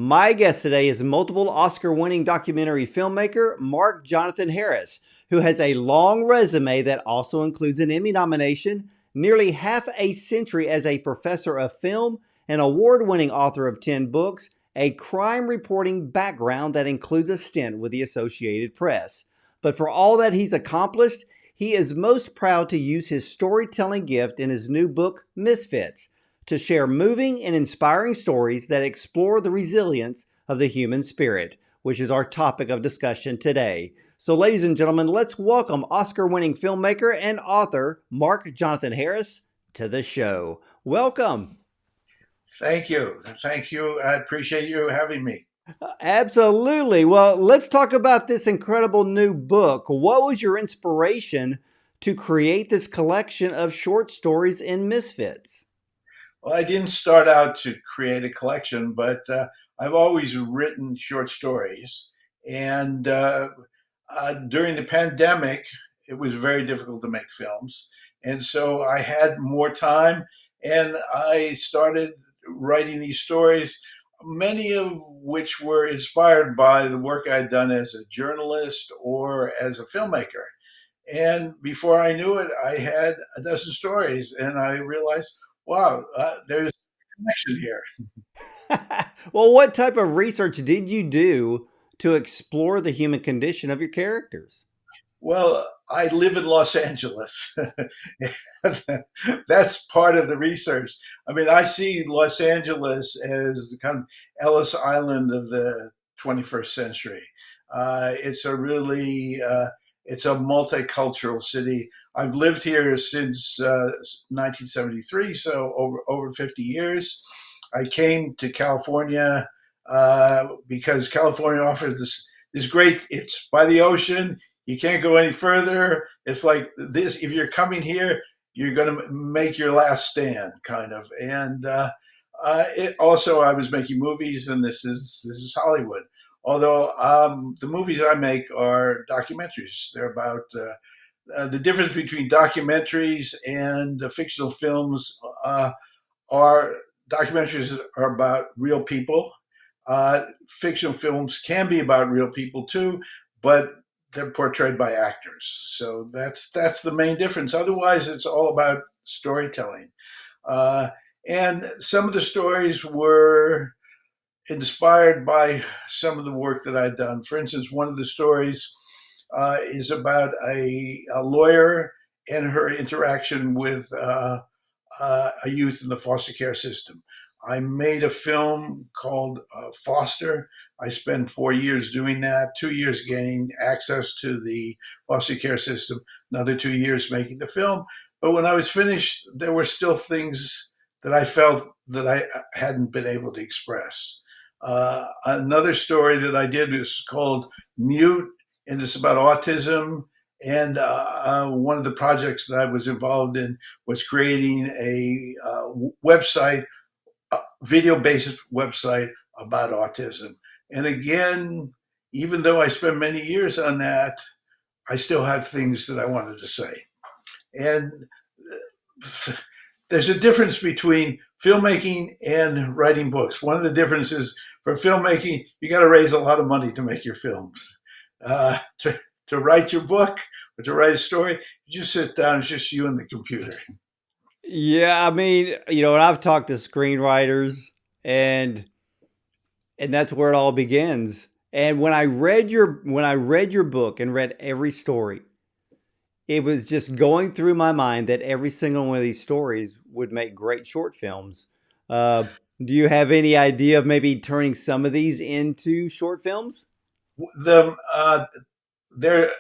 My guest today is multiple Oscar-winning documentary filmmaker Mark Jonathan Harris, who has a long resume that also includes an Emmy nomination, nearly half a century as a professor of film, an award-winning author of 10 books, a crime reporting background that includes a stint with the Associated Press. But for all that he's accomplished, he is most proud to use his storytelling gift in his new book, Misfits, to share moving and inspiring stories that explore the resilience of the human spirit, which is our topic of discussion today. So, ladies and gentlemen, let's welcome Oscar-winning filmmaker and author Mark Jonathan Harris to the show. Welcome. Thank you. Thank you. I appreciate you having me. Absolutely. Well, let's talk about this incredible new book. What was your inspiration to create this collection of short stories in Misfits? Well, I didn't start out to create a collection, but I've always written short stories. And during the pandemic, it was very difficult to make films. And so I had more time and I started writing these stories, many of which were inspired by the work I'd done as a journalist or as a filmmaker. And before I knew it, I had a dozen stories, and I realized, wow, there's a connection here. Well, what type of research did you do to explore the human condition of your characters? Well, I live in Los Angeles. That's part of the research. I mean, I see Los Angeles as the kind of Ellis Island of the 21st century. It's a really it's a multicultural city. I've lived here since 1973, so over 50 years. I came to California because California offers this great. It's by the ocean. You can't go any further. It's like this. If you're coming here, you're going to make your last stand, kind of. And it also, I was making movies, and this is Hollywood. Although the movies I make are documentaries. They're about the difference between documentaries and fictional films. Are documentaries are about real people. Fictional films can be about real people too, but they're portrayed by actors. So that's the main difference. Otherwise, it's all about storytelling. Uh, and some of the stories were inspired by some of the work that I'd done. For instance, one of the stories is about a lawyer and her interaction with a youth in the foster care system. I made a film called Foster. I spent 4 years doing that, 2 years getting access to the foster care system, another 2 years making the film. But when I was finished, there were still things that I felt that I hadn't been able to express. Another story that I did is called Mute, and it's about autism. And one of the projects that I was involved in was creating a website, a video-based website about autism. And again, even though I spent many years on that, I still had things that I wanted to say. And there's a difference between filmmaking and writing books. One of the differences for filmmaking, you got to raise a lot of money to make your films. To write your book or to write a story, you just sit down, it's just you and the computer. Yeah, I mean, and I've talked to screenwriters and that's where it all begins. And when I read your book and read every story, it was just going through my mind that every single one of these stories would make great short films. Uh, do you have any idea of maybe turning some of these into short films? The there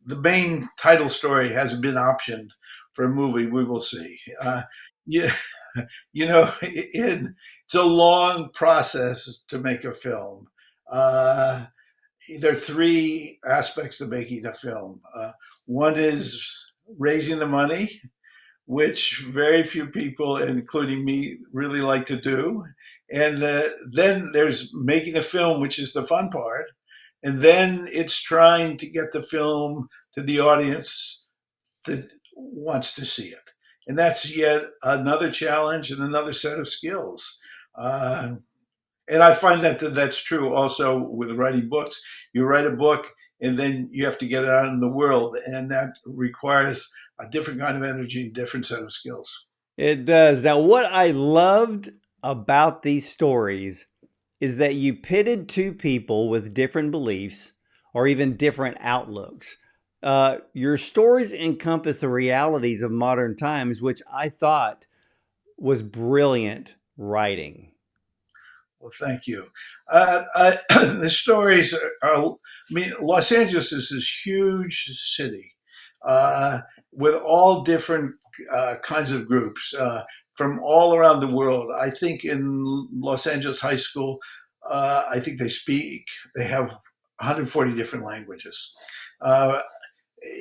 the main title story hasn't been optioned for a movie. We will see. You, it's a long process to make a film. Uh, there are three aspects to making a film. One is raising the money, which very few people, including me, really like to do. And then there's making a film, which is the fun part. And then it's trying to get the film to the audience that wants to see it. And that's yet another challenge and another set of skills. Uh, And I find that that's true also with writing books. You write a book and then you have to get it out in the world, and that requires a different kind of energy, a different set of skills. It does. Now, what I loved about these stories is that you pitted two people with different beliefs or even different outlooks. Your stories encompass the realities of modern times, which I thought was brilliant writing. Well, thank you. The stories I mean, Los Angeles is this huge city uh, with all different kinds of groups from all around the world. I think in Los Angeles High School, I think they have 140 different languages. Uh,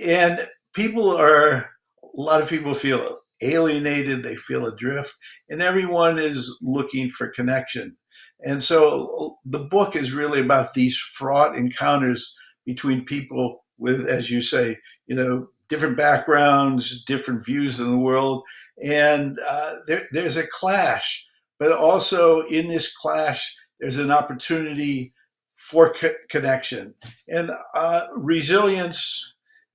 and a lot of people feel alienated, they feel adrift, and everyone is looking for connection. And so the book is really about these fraught encounters between people with, as you say, different backgrounds, different views in the world, and there's a clash. But also in this clash, there's an opportunity for connection and resilience.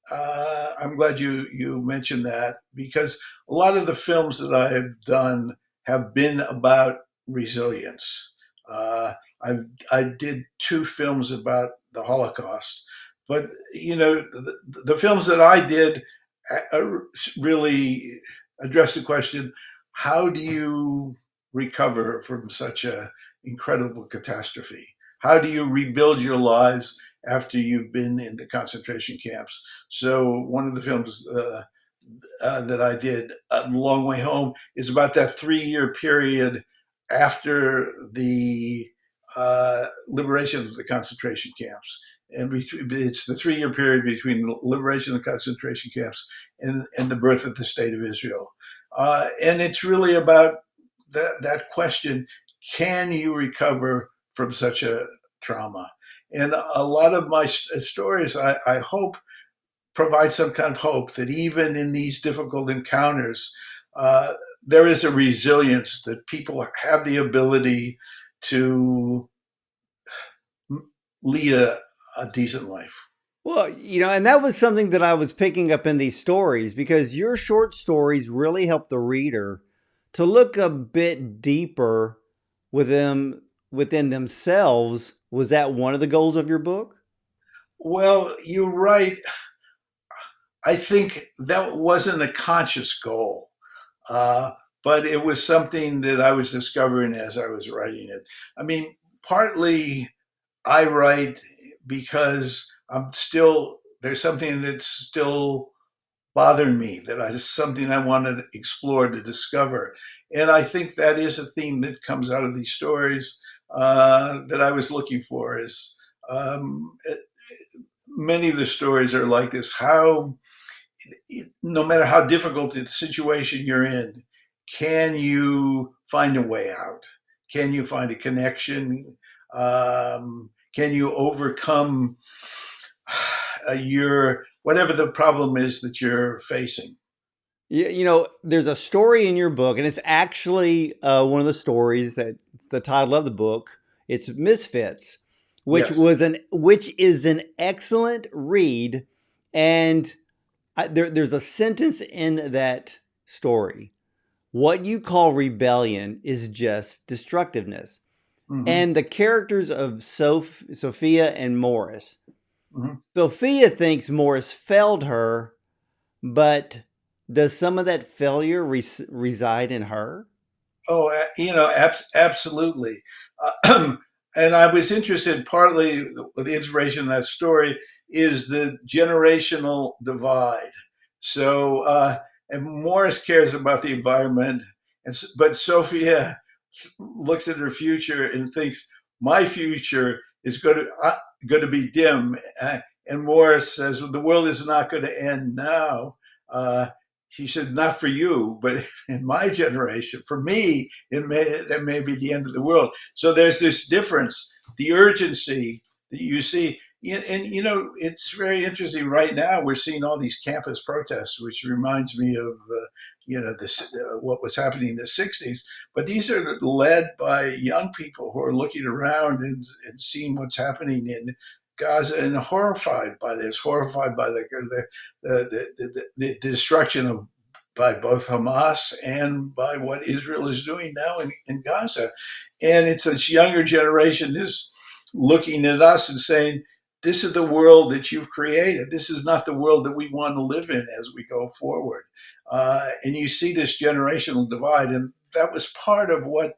I'm glad you mentioned that, because a lot of the films that I have done have been about resilience. Uh, I did two films about the Holocaust, but the films that I did really address the question: how do you recover from such a incredible catastrophe? How do you rebuild your lives after you've been in the concentration camps? So one of the films that I did, A Long Way Home, is about that 3 year period after the liberation of the concentration camps. And it's the 3 year period between the liberation of the concentration camps and the birth of the state of Israel. And it's really about that question: can you recover from such a trauma? And a lot of my stories, I hope, provide some kind of hope that even in these difficult encounters, uh, there is a resilience, that people have the ability to lead a decent life. Well, and that was something that I was picking up in these stories because your short stories really help the reader to look a bit deeper within themselves. Was that one of the goals of your book? Well, you're right. I think that wasn't a conscious goal, uh, but it was something that I was discovering as I was writing it. I mean, partly I write because there's something that's still bothered me, something I want to explore, to discover. And I think that is a theme that comes out of these stories that I was looking for. Is um, Many of the stories are like this: how, no matter how difficult the situation you're in, can you find a way out? Can you find a connection? Can you overcome your whatever the problem is that you're facing? There's a story in your book, and it's actually one of the stories that's the title of the book. It's Misfits, Yes. which is an excellent read, and there's a sentence in that story. What you call rebellion is just destructiveness. Hmm. And the characters of Sophia and Morris. Hmm. Sophia thinks Morris failed her, but does some of that failure reside in her? Oh, absolutely. And I was interested, partly with the inspiration of that story is the generational divide. So, and Morris cares about the environment, but Sophia looks at her future and thinks, my future is going to be dim. And Morris says, well, the world is not going to end now. Uh, he said, not for you, but in my generation, for me, that may be the end of the world. So there's this difference, the urgency that you see. Yeah, and it's very interesting. Right now, we're seeing all these campus protests, which reminds me of this what was happening in the '60s. But these are led by young people who are looking around and seeing what's happening in Gaza and horrified by this, horrified by the destruction of by both Hamas and by what Israel is doing now in Gaza. And it's this younger generation is looking at us and saying, this is the world that you've created. This is not the world that we want to live in as we go forward. And you see this generational divide. And that was part of what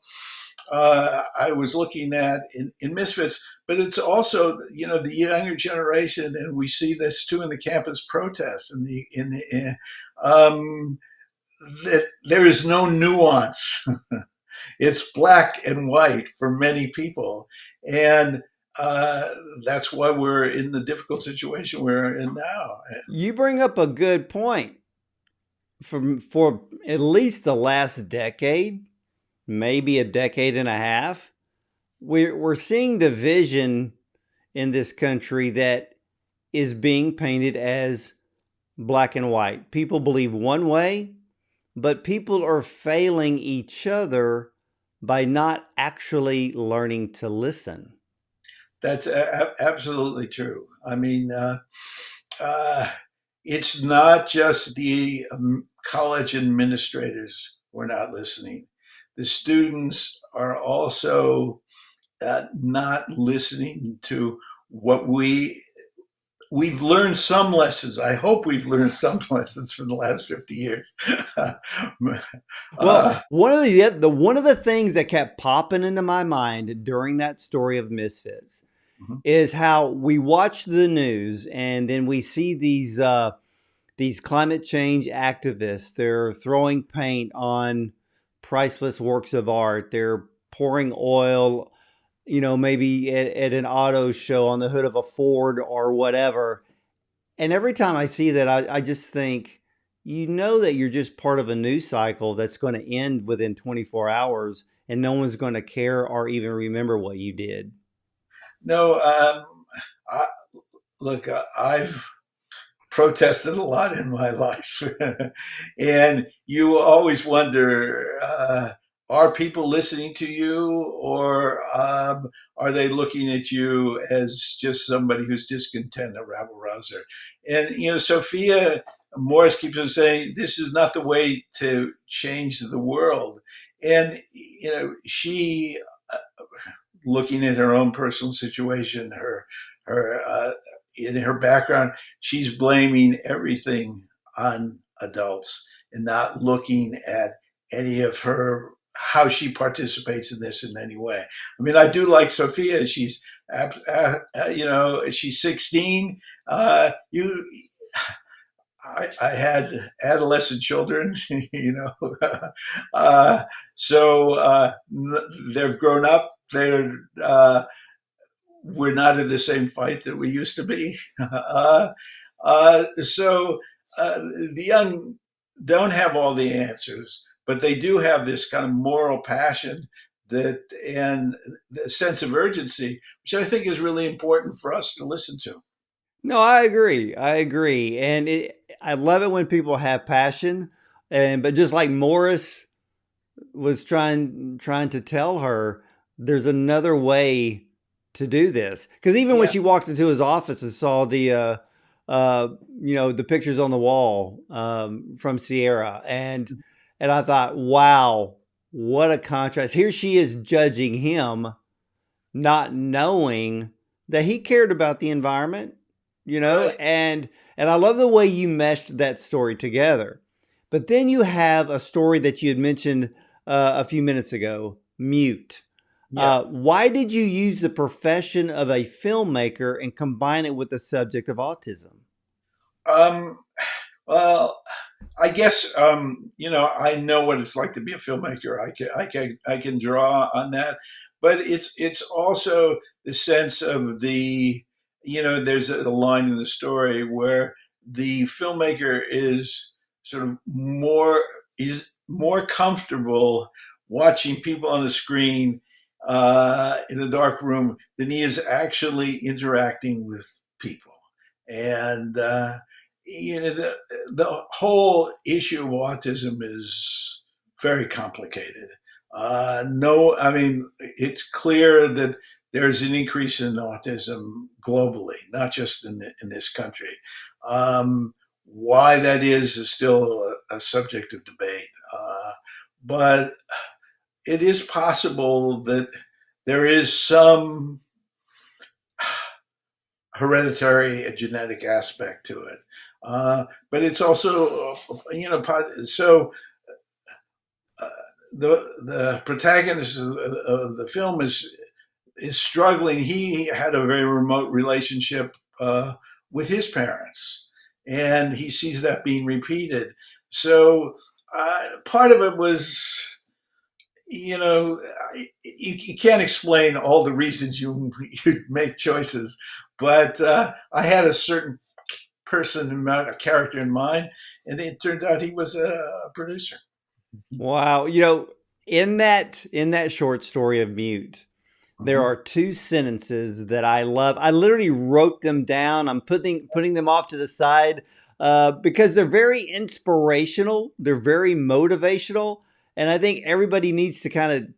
I was looking at in Misfits. But it's also, the younger generation, and we see this too in the campus protests. That there is no nuance. It's black and white for many people, and uh, that's why we're in the difficult situation we're in now. You bring up a good point. For at least the last decade, maybe a decade and a half, we're seeing division in this country that is being painted as black and white. People believe one way, but people are failing each other by not actually learning to listen. That's absolutely true. I mean, uh, it's not just the college administrators who are not listening. The students are also not listening to what we've learned some lessons. I hope we've learned some lessons from the last 50 years. Well, uh, one of the things that kept popping into my mind during that story of Misfits mhm. is how we watch the news and then we see these climate change activists. They're throwing paint on priceless works of art. They're pouring oil, maybe at an auto show on the hood of a Ford or whatever. And every time I see that, I just think, that you're just part of a news cycle that's going to end within 24 hours and no one's going to care or even remember what you did. no, I, look, I've protested a lot in my life. And you always wonder, are people listening to you, or are they looking at you as just somebody who's discontent, a rabble rouser? And, Sophia Morris keeps on saying, this is not the way to change the world. And, she, looking at her own personal situation, her in her background, she's blaming everything on adults and not looking at any of her how she participates in this in any way. I mean, I do like Sophia. She's 16. You I had adolescent children, uh, so they've grown up. We're not in the same fight that we used to be. So the young don't have all the answers, but they do have this kind of moral passion that and the sense of urgency, which I think is really important for us to listen to. No, I agree. I agree. And I love it when people have passion. But just like Morris was trying to tell her, there's another way to do this. Because even when Yeah, she walked into his office and saw the pictures on the wall from Sierra, and I thought, wow, what a contrast. Here she is judging him, not knowing that he cared about the environment, right. and I love the way you meshed that story together. But then you have a story that you had mentioned a few minutes ago, Mute. Yeah. Why did you use the profession of a filmmaker and combine it with the subject of autism? Um, well, I guess I know what it's like to be a filmmaker. I can draw on that, but it's also the sense of there's a line in the story where the filmmaker is sort of more comfortable watching people on the screen in a dark room than he is actually interacting with people. And the whole issue of autism is very complicated. No, I mean, it's clear that there's an increase in autism globally, not just in this country. Why that is still a subject of debate. But it is possible that there is some hereditary and genetic aspect to it. But it's also, so uh, the protagonist of the film is struggling. He had a very remote relationship with his parents, and he sees that being repeated. So part of it was, you can't explain all the reasons you make choices, but I had a certain a character in mind, and it turned out he was a producer. Wow. In that short story of Mute, there Mhm. are two sentences that I love. I literally wrote them down. I'm putting them off to the side because they're very inspirational. They're very motivational, and I think everybody needs to kind of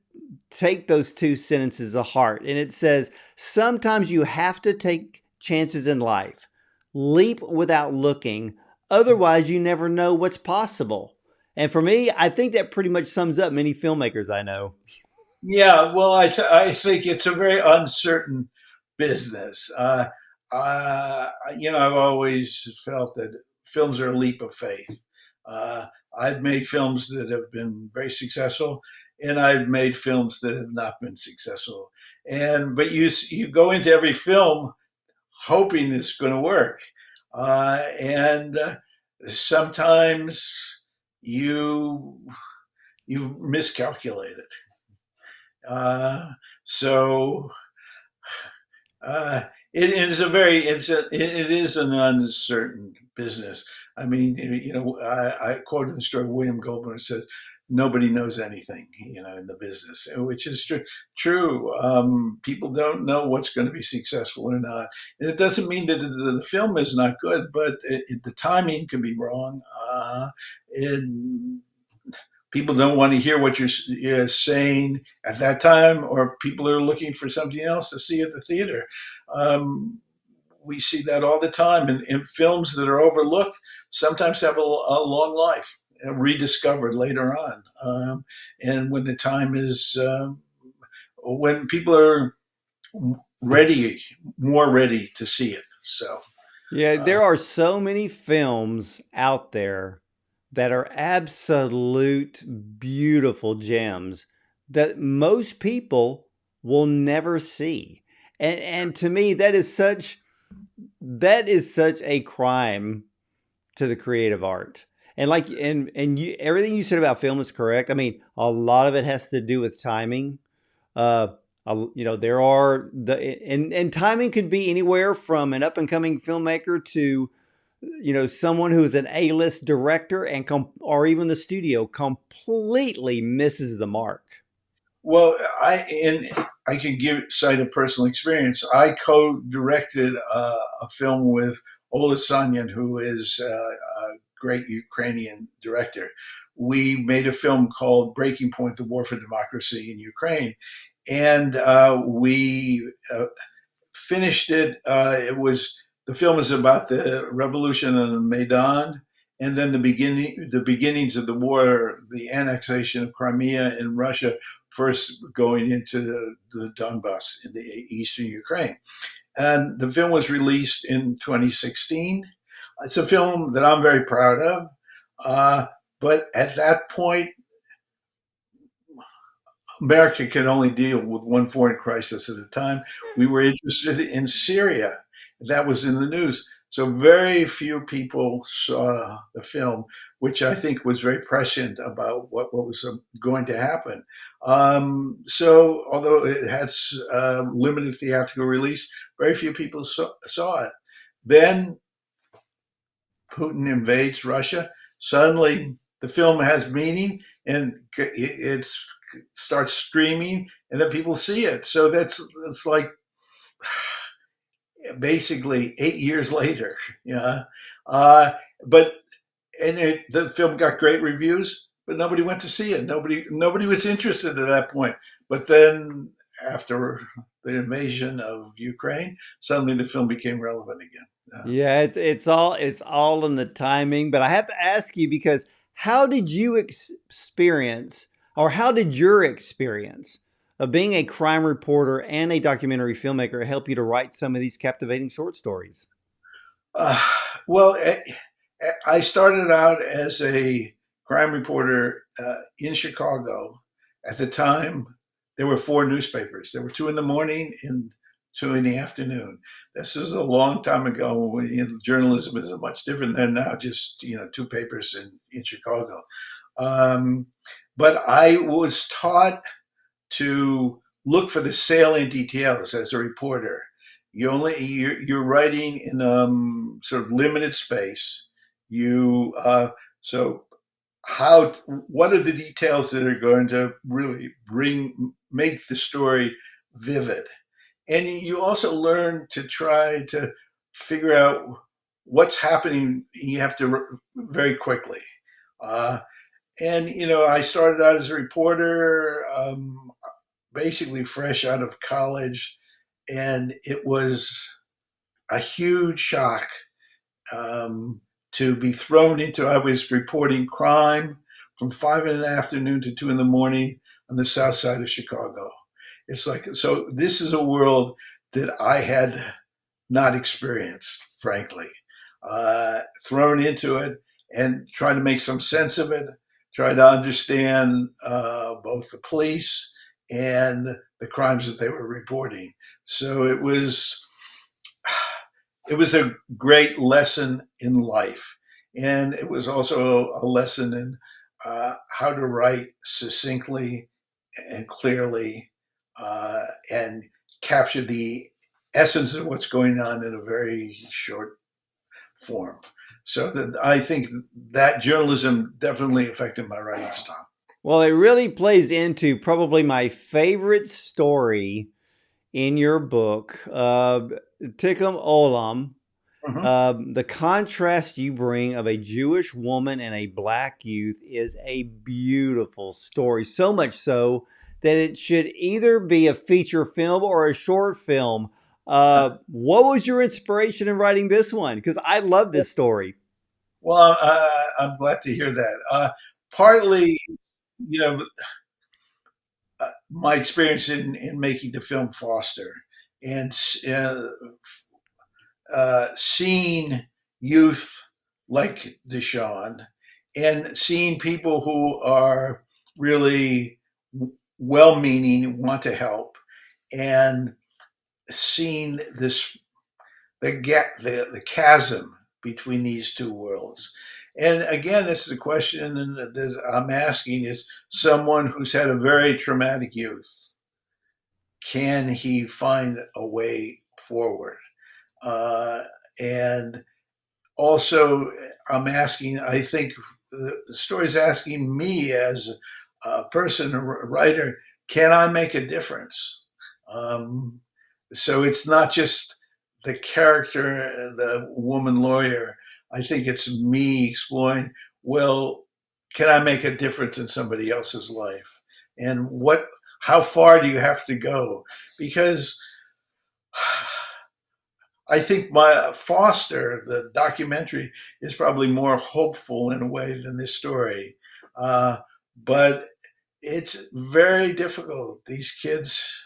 take those two sentences to heart. And it says, "Sometimes you have to take chances in life. Leap without looking. Otherwise, you never know what's possible." And for me, I think that pretty much sums up many filmmakers I know. Yeah, well, I think it's a very uncertain business. I've always felt that films are a leap of faith. Uh, I've made films that have been very successful, and I've made films that have not been successful. But you go into every film hoping it's going to work, and sometimes you you miscalculate it. So uh, it is it is an uncertain business. I mean, I quoted the story of William Goldman says nobody knows anything, in the business, which is true. People don't know what's going to be successful or not, and it doesn't mean that the film is not good, but the timing can be wrong. And people don't want to hear what you're saying at that time, or people are looking for something else to see at the theater. Um, we see that all the time, and films that are overlooked sometimes have a long life, rediscovered later on. And when the time is, when people are ready, more ready to see it. So, Yeah, uh, there are so many films out there that are absolute beautiful gems that most people will never see. And to me that is such a crime to the creative art. And everything you said about film is correct. I mean, a lot of it has to do with timing. Uh, there are and timing could be anywhere from an up and coming filmmaker to someone who's an A-list director or even the studio completely misses the mark. Well, I can cite a personal experience. I co-directed a film with Ola Sanyan, who is a great Ukrainian director. We made a film called Breaking Point: The War for Democracy in Ukraine, and we finished it. It was The film is about the revolution on the Maidan, and then the beginnings of the war, the annexation of Crimea in Russia, first going into the Donbass in the eastern Ukraine. And the film was released in 2016. It's a film that I'm very proud of. Uh, but at that point, America could only deal with one foreign crisis at a time. We were interested in Syria. That was in the news. So very few people saw the film, which I think was very prescient about what was going to happen. So although it has limited theatrical release, very few people saw it. Then Putin invades Russia. Suddenly, the film has meaning, and it's starts streaming, and then people see it. So it's like basically 8 years later. Yeah, uh, but the film got great reviews, but nobody went to see it. Nobody was interested at that point. But then after the invasion of Ukraine, suddenly the film became relevant again. Yeah, it's all in the timing. But I have to ask you because how did you experience, or how did your experience of being a crime reporter and a documentary filmmaker help you to write some of these captivating short stories? Uh, well, I started out as a crime reporter in Chicago. At the time, there were four newspapers. There were two in the morning and two in the afternoon. This is a long time ago when journalism is much different than now, just two papers in Chicago. Um, but I was taught to look for the salient details as a reporter. You're writing in sort of limited space. You so how what are the details that are going to really make the story vivid, and you also learn to try to figure out what's happening. You have to very quickly. Uh, and I started out as a reporter, basically fresh out of college, and it was a huge shock to be thrown into. I was reporting crime from 5 in the afternoon to 2 in the morning on the south side of Chicago. It's like, so this is a world that I had not experienced, frankly. Thrown into it and trying to make some sense of it, try to understand both the police and the crimes that they were reporting. So it was a great lesson in life, and it was also a lesson in how to write succinctly and clearly, and capture the essence of what's going on in a very short form. So that I think that journalism definitely affected my writing style. Well, it really plays into probably my favorite story in your book, Tikkun Olam. Mhm. The contrast you bring of a Jewish woman and a black youth is a beautiful story. So much so that it should either be a feature film or a short film. What was your inspiration in writing this one? Because I love this story. Well, I'm glad to hear that. Partly, you know, my experience in making the film Foster, and seeing youth like Deshaun, and seeing people who are really well-meaning, want to help, and seeing the chasm between these two worlds. And again, this is a question that I'm asking: is someone who's had a very traumatic youth, can he find a way forward? Uh, and also, I'm asking, I think the story is asking me as a person, a writer, can I make a difference? Um, so it's not just the character, the woman lawyer. I think it's me exploring, well, can I make a difference in somebody else's life? And how far do you have to go? Because I think my Foster, the documentary, is probably more hopeful in a way than this story. But it's very difficult. These kids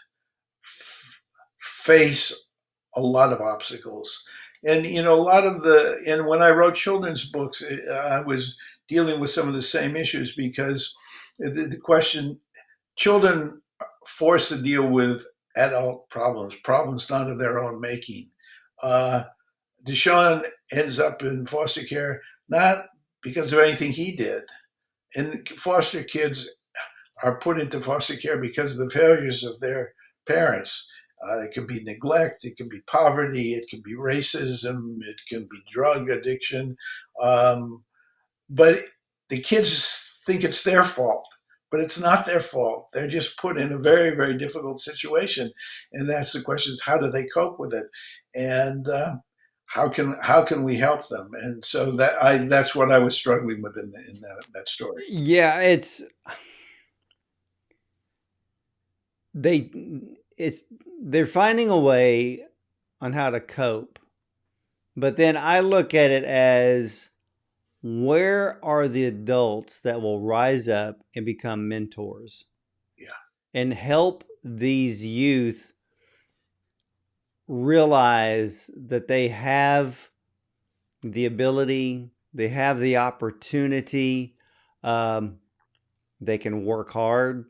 face a lot of obstacles. And, and when I wrote children's books, I was dealing with some of the same issues because the question, children forced to deal with adult problems not of their own making. Uh, Deshaun ends up in foster care not because of anything he did. And foster kids are put into foster care because of the failures of their parents. It can be neglect, it can be poverty, it can be racism, it can be drug addiction. But the kids think it's their fault. but it's not their fault. They're just put in a very, very difficult situation, and that's the question: is how do they cope with it, and how can we help them? And so that's what I was struggling with in that story. Yeah, they it's they're finding a way on how to cope. But then I look at it as, where are the adults that will rise up and become mentors Yeah, and help these youth realize that they have the ability, they have the opportunity, um, they can work hard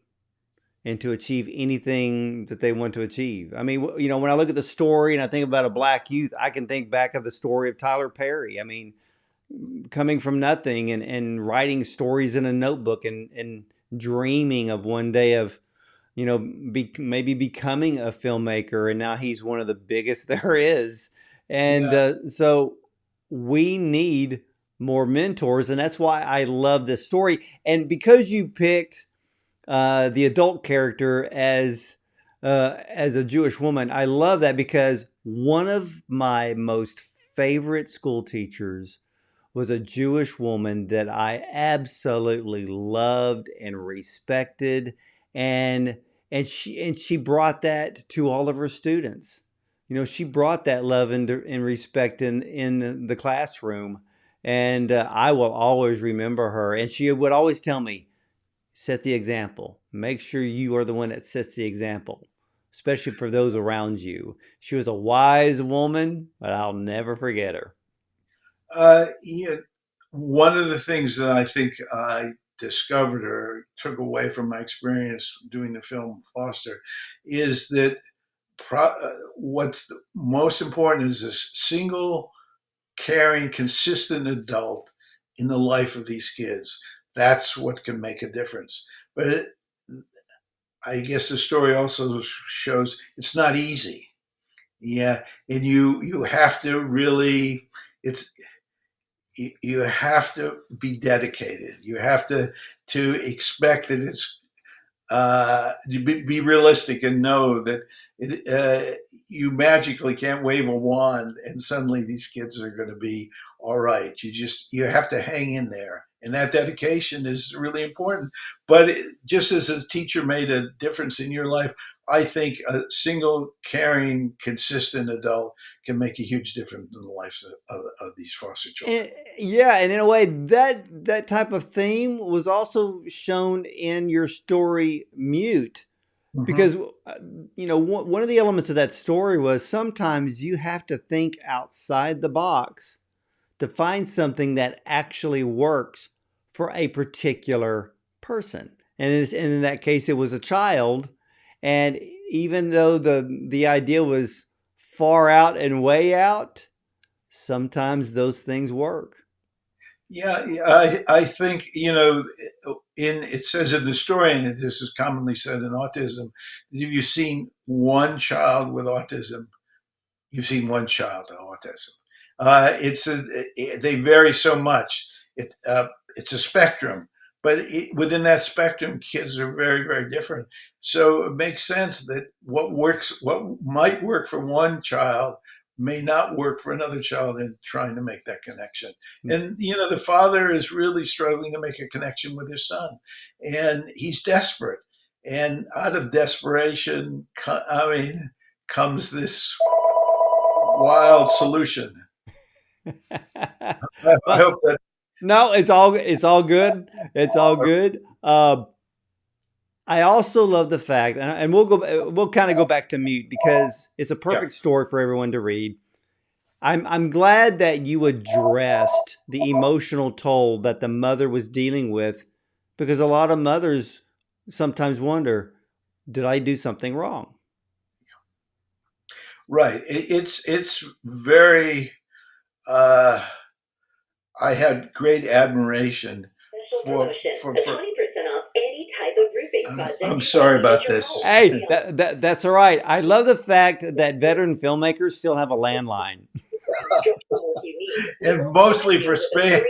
and to achieve anything that they want to achieve. I mean, when I look at the story and I think about a black youth, I can think back of the story of Tyler Perry. I mean, coming from nothing and writing stories in a notebook and dreaming of one day of, maybe becoming a filmmaker. And now he's one of the biggest there is. And yeah, so we need more mentors. And that's why I love this story. And because you picked the adult character as a Jewish woman, I love that, because one of my most favorite school teachers was a Jewish woman that I absolutely loved and respected, and she brought that to all of her students. She brought that love and respect in the classroom, and I will always remember her. And she would always tell me, set the example. Make sure you are the one that sets the example, especially for those around you. She was a wise woman, but I'll never forget her. yeah. One of the things that I think I discovered or took away from my experience doing the film Foster is that what's most important is this single, caring, consistent adult in the life of these kids. That's what can make a difference. But I guess the story also shows it's not easy. Yeah, and you have to really, it's you have to be dedicated. You have to expect that it's be realistic and know that you magically can't wave a wand and suddenly these kids are going to be all right. You have to hang in there, and that dedication is really important. But just as a teacher made a difference in your life, I think a single, caring, consistent adult can make a huge difference in the lives of these foster children. Yeah, and in a way, that type of theme was also shown in your story, Mute, Hmm. because one of the elements of that story was sometimes you have to think outside the box to find something that actually works for a particular person. And in that case, it was a child. And even though the idea was far out and way out, sometimes those things work. Yeah, yeah, I think in it says in the story, and this is commonly said in autism, if you've seen one child with autism, you've seen one child with autism. They vary so much. It's a spectrum, but within that spectrum, kids are very, very different. So it makes sense that what might work for one child may not work for another child in trying to make that connection. And the father is really struggling to make a connection with his son, and he's desperate. And out of desperation, comes this wild solution. I Well, hope that. no, it's all good. It's all good. I also love the fact, and we'll kind of go back to Mute because it's a Yeah. perfect story for everyone to read. I'm glad that you addressed the emotional toll that the mother was dealing with, because a lot of mothers sometimes wonder, did I do something wrong? Right. It's very. Uh, I had great admiration for for. for I'm sorry about this. Hey, that's all right. I love the fact that veteran filmmakers still have a landline. And mostly for spam.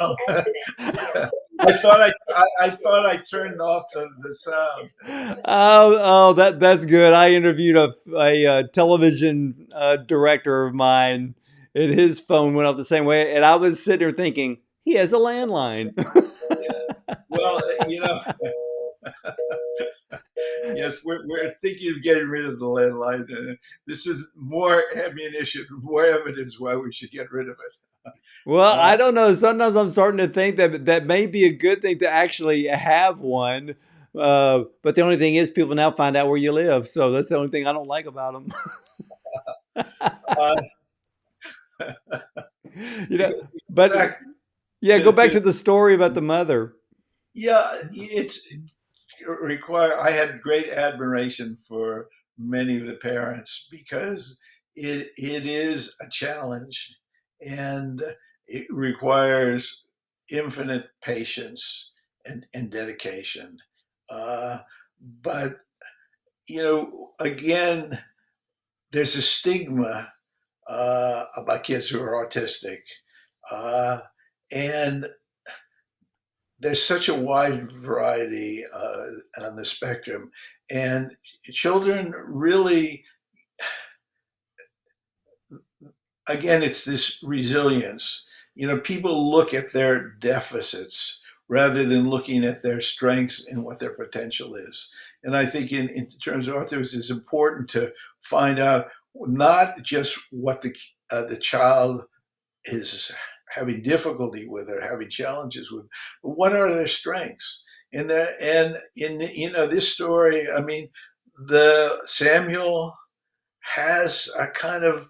I thought I turned off the sound. That's good. I interviewed a television director of mine, and his phone went off the same way, and I was sitting there thinking he has a landline. Well, yes, we're thinking of getting rid of the landline. This is more ammunition, more evidence why we should get rid of it. Well, Uh, I don't know. Sometimes I'm starting to think that that may be a good thing to actually have one. But the only thing is, people now find out where you live, so that's the only thing I don't like about them. uh, you know, go but back yeah, go back to to the story about the mother. yeah, it's require. I had great admiration for many of the parents because it is a challenge and it requires infinite patience and dedication. Uh, but again, there's a stigma about kids who are autistic, uh, and there's such a wide variety on the spectrum, and children really, again, it's this resilience. People look at their deficits rather than looking at their strengths and what their potential is. And I think in terms of authors, it's important to find out not just what the child is having difficulty with or having challenges with, but what are their strengths? And in this story, I mean, the Samuel has a kind of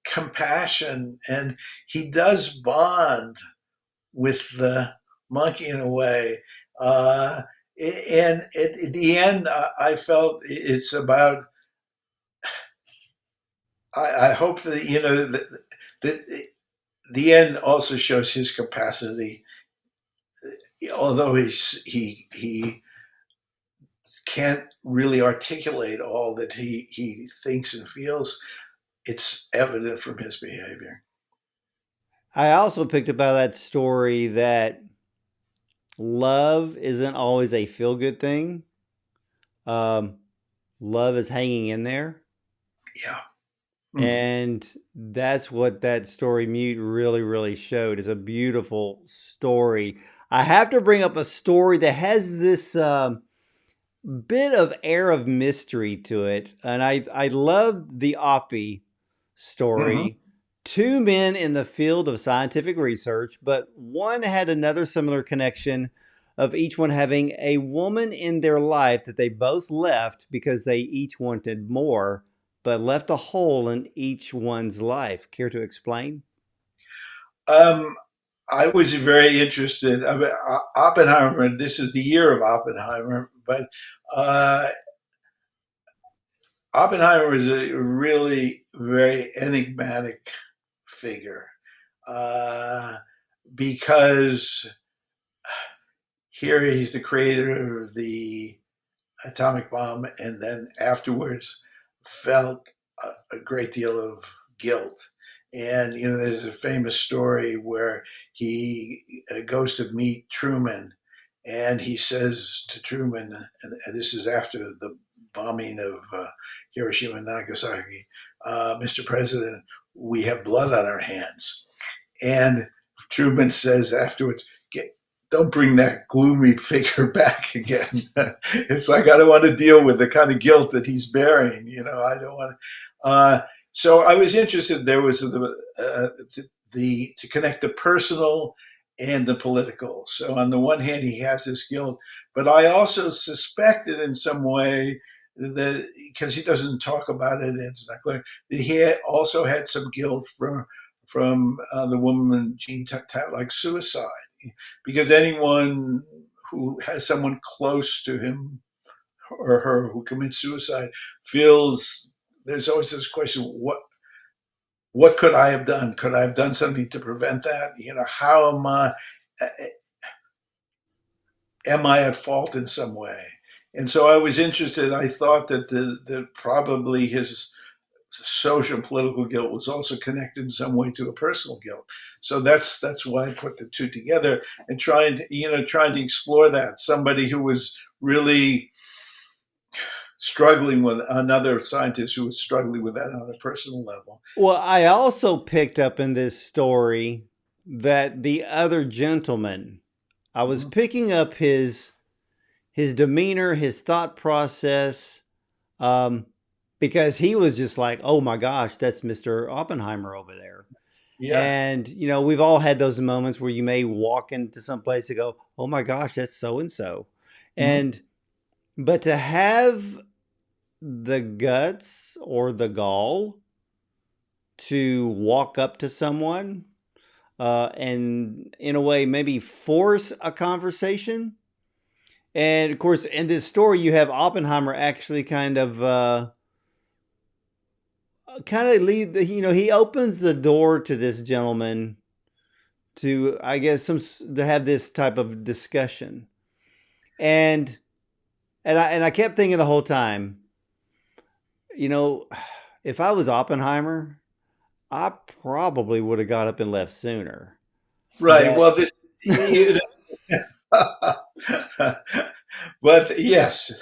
compassion, and he does bond with the monkey in a way. Uh, and at the end, I felt it's about. I hope that that the end also shows his capacity, although he can't really articulate all that he thinks and feels. It's evident from his behavior. I also picked up out of that story that love isn't always a feel good thing. Um, Love is hanging in there. Yeah. Mm. And that's what that story Mute really, really showed. It's a beautiful story. I have to bring up a story that has this bit of air of mystery to it. And I love the Oppie Hmm. story. Two men in the field of scientific research, but one had another similar connection of each one having a woman in their life that they both left because they each wanted more, but left a hole in each one's life. Care to explain? Um, I was very interested. I mean, Oppenheimer. This is the year of Oppenheimer, but uh, Oppenheimer is a really very enigmatic figure uh, because here he's the creator of the atomic bomb, and then afterwards felt a great deal of guilt. And there's a famous story where he goes to meet Truman, and he says to Truman, and this is after the bombing of Hiroshima and Nagasaki, "Mr. President, we have blood on our hands." And Truman says afterwards, don't bring that gloomy figure back again. It's like, I don't want to deal with the kind of guilt that he's bearing. I don't want to. So I was interested. There was to connect the personal and the political. So on the one hand, he has this guilt, but I also suspected in some way that, because he doesn't talk about it, it's not clear, that he also had some guilt from the woman Jean like suicide, because anyone who has someone close to him or her who commits suicide feels there's always this question: what could I have done? Could I have done something to prevent that? How am I at fault in some way? And so I was interested. I thought that probably his social political guilt was also connected in some way to a personal guilt. So that's why I put the two together and trying to explore that. Somebody who was really struggling with another scientist who was struggling with that on a personal level. Well, I also picked up in this story that the other gentleman, I was Mhm. picking up his demeanor, his thought process, um, because he was just like, "Oh my gosh, that's Mr. Oppenheimer over there." Yeah. And we've all had those moments where you may walk into some place and go, "Oh my gosh, that's so and so," Mhm. and but to have the guts or the gall to walk up to someone and in a way maybe force a conversation. And of course, in this story, you have Oppenheimer actually kind of leave the, he opens the door to this gentleman to, I guess, to have this type of discussion. And and I kept thinking the whole time, you know, if I was Oppenheimer, I probably would have got up and left sooner. Right. But Well, this, you but yes,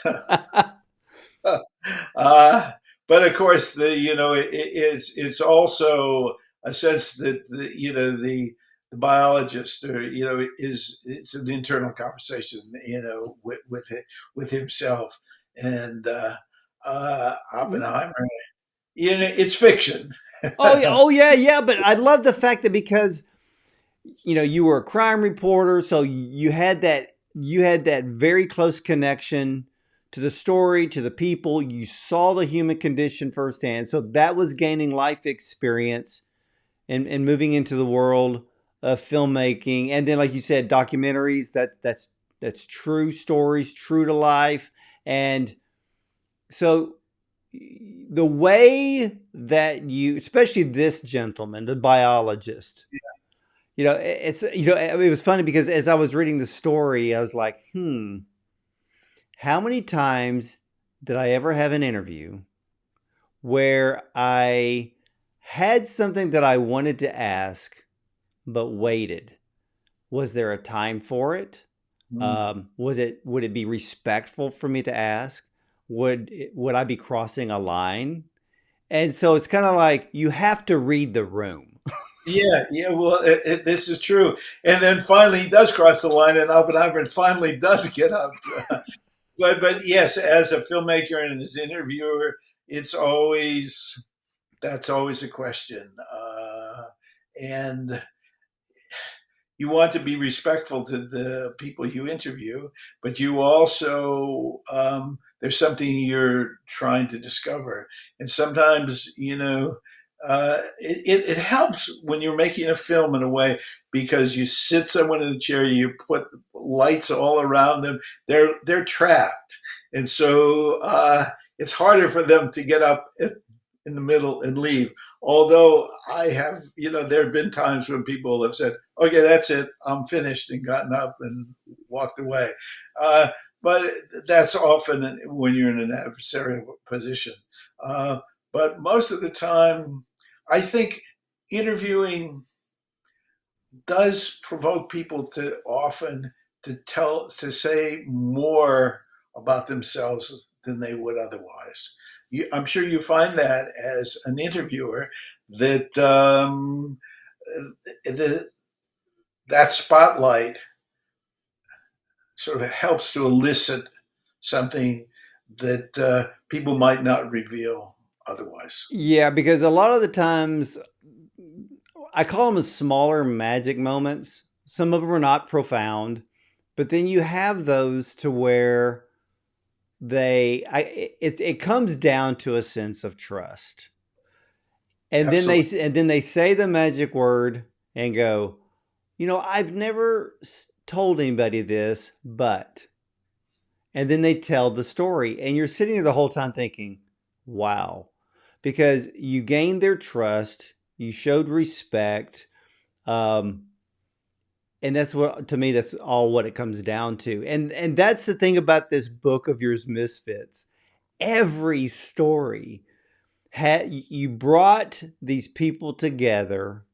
uh, but of course, it's also a sense that the biologist, or is it's an internal conversation, with himself, and Oppenheimer. It's fiction. oh yeah, yeah. But I love the fact that because you were a crime reporter, so you had that very close connection to the story, to the people. You saw the human condition firsthand, so that was gaining life experience and moving into the world of filmmaking. And then, like you said, documentaries. That's true stories, true to life. And so the way that especially this gentleman, the biologist, it was funny because as I was reading the story, I was like, how many times did I ever have an interview where I had something that I wanted to ask, but waited? Was there a time for it? Would it be respectful for me to ask? Would I be crossing a line? And so it's kind of like you have to read the room. Yeah, yeah. Well, this is true. And then finally, he does cross the line, and Oppenheimer finally does get up. But yes, as a filmmaker and as an interviewer, it's always that's always a question, and you want to be respectful to the people you interview, but you also there's something you're trying to discover, and sometimes it helps when you're making a film in a way because you sit someone in a chair, you put lights all around them, they're trapped, and so it's harder for them to get up in the middle and leave. Although there have been times when people have said, okay, that's it, I'm finished, and gotten up and walked away. Uh, but that's often when you're in an adversarial position. Uh, but most of the time, I think interviewing does provoke people to often to say more about themselves than they would otherwise. I'm sure you find that as an interviewer that the, that spotlight sort of helps to elicit something that people might not reveal otherwise. Yeah, because a lot of the times I call them smaller magic moments. Some of them are not profound, but then you have those to where it comes down to a sense of trust. Absolutely. And then they say the magic word and go, I've never told anybody this, but and then they tell the story and you're sitting there the whole time thinking, wow, because you gained their trust, you showed respect. Um, and that's what, to me, that's all what it comes down to. And that's the thing about this book of yours, Misfits. Every story You brought these people together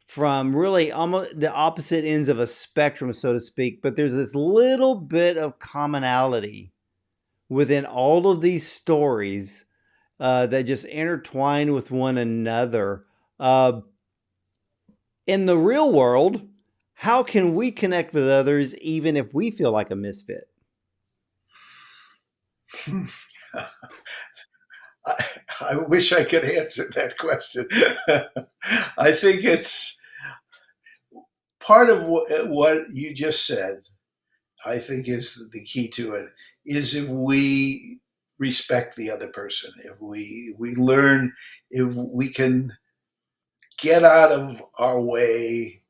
from really almost the opposite ends of a spectrum, so to speak, but there's this little bit of commonality within all of these stories that just intertwine with one another. Uh, in the real world, how can we connect with others even if we feel like a misfit? I, I wish I could answer that question. I think it's part of what you just said. I think is the key to it is if we respect the other person, if we learn, if we can get out of our way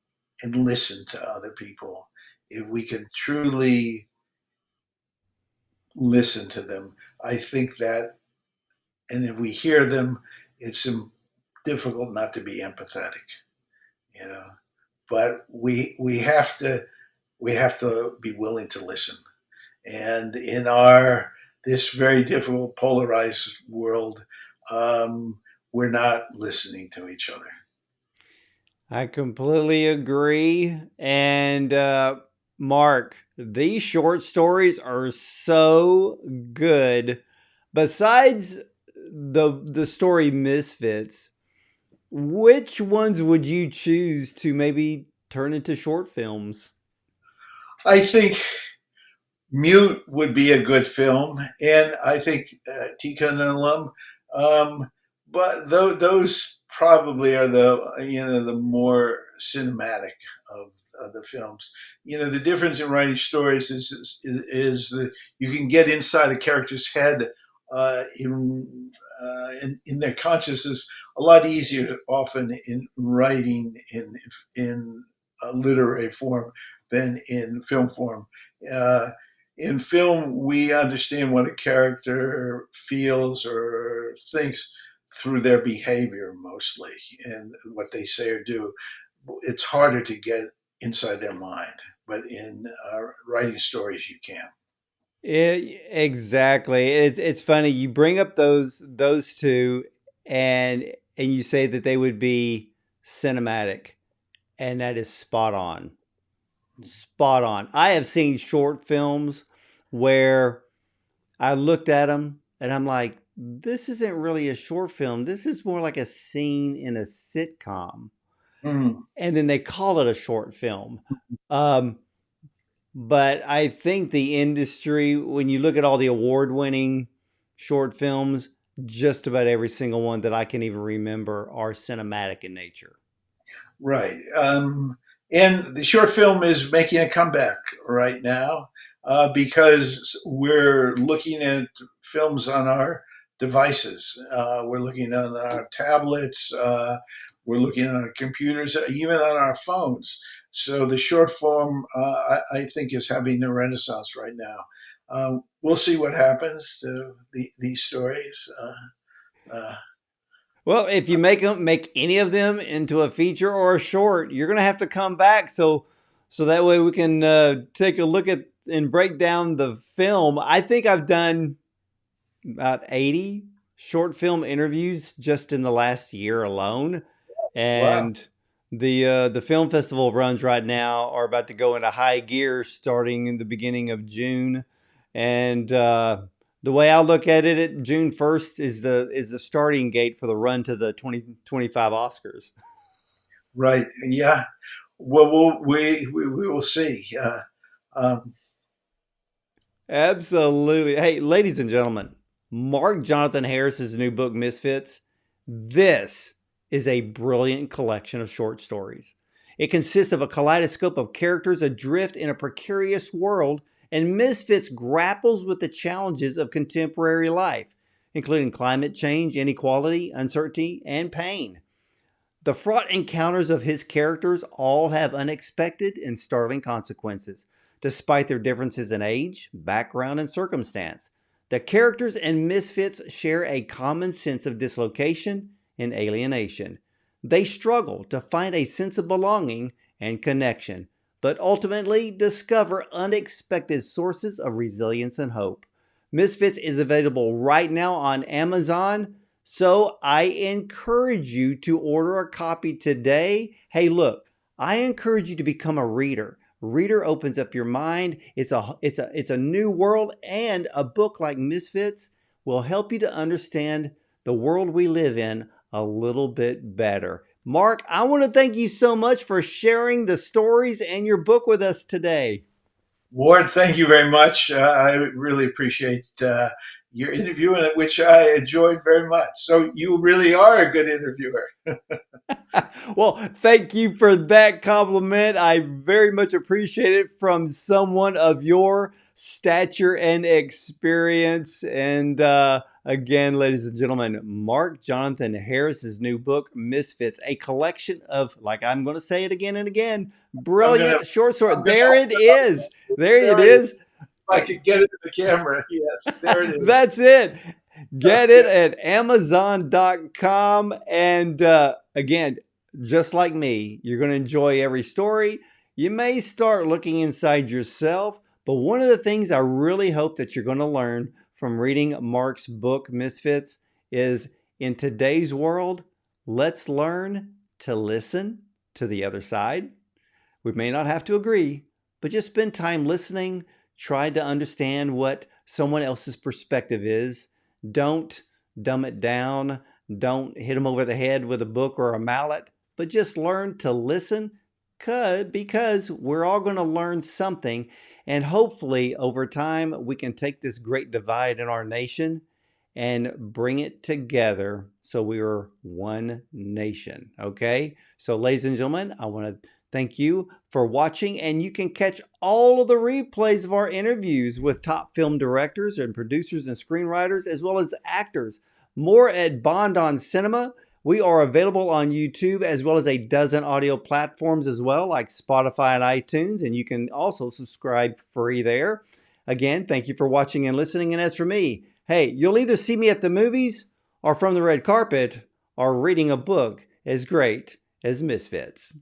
and listen to other people, if we can truly listen to them, I think that, and if we hear them, it's difficult not to be empathetic, you know. But we have to be willing to listen. And in our this very difficult polarized world, we're not listening to each other. I completely agree. And Mark, these short stories are so good. Besides the story Misfits, which ones would you choose to maybe turn into short films? I think Mute would be a good film, and I think Tikkun and Lum. But those probably are the more cinematic of the films. The difference in writing stories is that you can get inside a character's head in their consciousness a lot easier often in writing in a literary form than in film form. Uh, in film, we understand what a character feels or thinks through their behavior mostly and what they say or do. It's harder to get inside their mind, but in writing stories, you can. Exactly. It's funny you bring up those two, and you say that they would be cinematic, and that is spot on. Spot on. I have seen short films where I looked at them and I'm like, this isn't really a short film. This is more like a scene in a sitcom. Mm, And then they call it a short film. Um, but I think the industry, when you look at all the award winning short films, just about every single one that I can even remember are cinematic in nature. right. And the short film is making a comeback right now because we're looking at films on our devices. We're looking on our tablets. We're looking on our computers, even on our phones. So the short form, I think, is having a renaissance right now. We'll see what happens to these stories. Uh, Well, if you make any of them into a feature or a short, you're gonna have to come back so that way we can take a look at and break down the film. I think I've done about 80 short film interviews just in the last year alone, wow. and the film festival runs right now are about to go into high gear starting in the beginning of June, and the way I look at it, June 1st is the starting gate for the run to the 2025 Oscars. Right. Yeah. Well, we will see. Um, Absolutely. Hey, ladies and gentlemen, Mark Jonathan Harris's new book, Misfits, this is a brilliant collection of short stories. It consists of a kaleidoscope of characters adrift in a precarious world, and Misfits grapples with the challenges of contemporary life, including climate change, inequality, uncertainty, and pain. The fraught encounters of his characters all have unexpected and startling consequences, despite their differences in age, background, and circumstance. The characters and misfits share a common sense of dislocation and alienation. They struggle to find a sense of belonging and connection, but ultimately discover unexpected sources of resilience and hope. Misfits is available right now on Amazon. So I encourage you to order a copy today. Hey, look, I encourage you to become a reader. Reader opens up your mind. It's a new world, and a book like Misfits will help you to understand the world we live in a little bit better. Mark, I want to thank you so much for sharing the stories and your book with us today. Ward, thank you very much. I really appreciate your interview, and which I enjoyed very much. So you really are a good interviewer. Well, thank you for that compliment. I very much appreciate it from someone of your stature and experience. And again, ladies and gentlemen, Mark Jonathan Harris's new book, Misfits, a collection of, like I'm going to say it again and again, I'm gonna, brilliant short story. I'm gonna There hold it it up. is. There it There it is. is. If I could get it to the camera. Yes, there it is. That's it. Get it Okay. at Amazon.com. And again, just like me, you're going to enjoy every story. You may start looking inside yourself, but one of the things I really hope that you're going to learn from reading Mark's book, Misfits, is in today's world, let's learn to listen to the other side. We may not have to agree, but just spend time listening, try to understand what someone else's perspective is. Don't dumb it down. Don't hit them over the head with a book or a mallet, but just learn to listen because we're all going to learn something. And hopefully over time, we can take this great divide in our nation and bring it together so we are one nation. Okay? So ladies and gentlemen, I want to thank you for watching, and you can catch all of the replays of our interviews with top film directors and producers and screenwriters, as well as actors. More at Bond on Cinema. We are available on YouTube as well as a dozen audio platforms as well, like Spotify and iTunes, and you can also subscribe free there. Again, thank you for watching and listening. And as for me, hey, you'll either see me at the movies or from the red carpet or reading a book as great as Misfits.